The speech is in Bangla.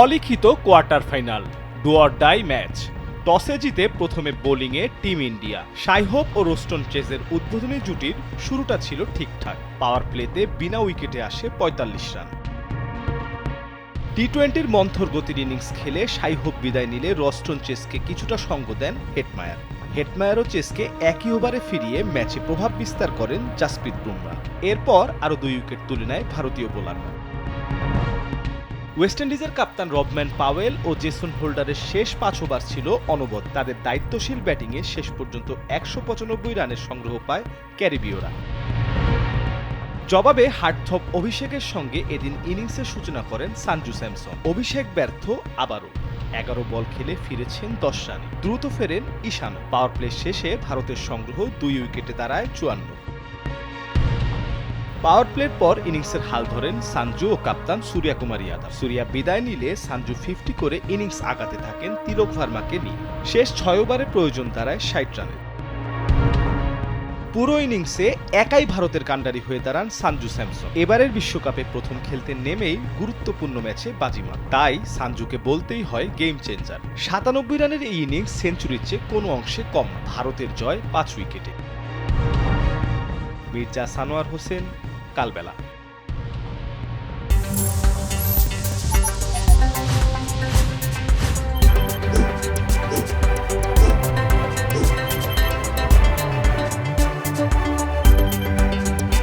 অলিখিত quarter final, do or die match. টসে জিতে প্রথমে বোলিংয়ে টিম ইন্ডিয়া। শাই হোপ ও রোস্টন চেজের উদ্বোধনী জুটির শুরুটা ছিল ঠিকঠাক। পাওয়ার প্লেতে বিনা উইকেটে আসে ৪৫ রান। টি-20-র মন্থর গতির ইনিংস খেলে শাই হোপ বিদায় নিলে রোস্টন চেজকে কিছুটা সঙ্গ দেন হেটমায়ার। হেটমায়ারও চেজকে একই ওভারে ফিরিয়ে ম্যাচে প্রভাব বিস্তার করেন জাসপ্রীত বুমরা। এরপর আরও 2 উইকেট তুলে নেয় ভারতীয় বোলাররা। ওয়েস্ট ইন্ডিজের কাপ্তান রবম্যান পাওয়েল ও জেসন হোল্ডারের শেষ 5 ওভার ছিল অনবদ্য। তাদের দায়িত্বশীল ব্যাটিংয়ে শেষ পর্যন্ত ১৯৫ রানের সংগ্রহ পায় ক্যারিবীয়রা। জবাবে হার্ডথপ অভিষেকের সঙ্গে এদিন ইনিংসের সূচনা করেন সঞ্জু স্যামসন। অভিষেক ব্যর্থ আবারও। ১১ বল খেলে ফিরেছেন 10 রানে। দ্রুত ফেরেন ঈশান। পাওয়ার প্লে শেষে ভারতের সংগ্রহ 2 উইকেটে দাঁড়ায় ৫৪। পাওয়ার প্লের পর ইনিংসের হাল ধরেন সঞ্জু ও কাপ্তান সূর্যকুমার যাদব। সূর্যা বিদায় নিলে সঞ্জু 50 করে ইনিংস আগাতে থাকেন তিলক ভার্মাকে নিয়ে। শেষ 6 ওভারে প্রয়োজন দাঁড়ায় ৬০ রানের। পুরো ইনিংসে একাই ভারতের কাণ্ডারি হয়ে দাঁড়ান সঞ্জু স্যামসন। এবারের বিশ্বকাপে প্রথম খেলতে নেমেই গুরুত্বপূর্ণ ম্যাচে বাজিমাত। তাই সঞ্জুকে বলতেই হয় গেম চেঞ্জার। ৯৭ রানের এই ইনিংস সেঞ্চুরির চেয়ে কোনো অংশে কম। ভারতের জয় 5 উইকেটে। মির্জা সানোয়ার হোসেন, কালবেলা।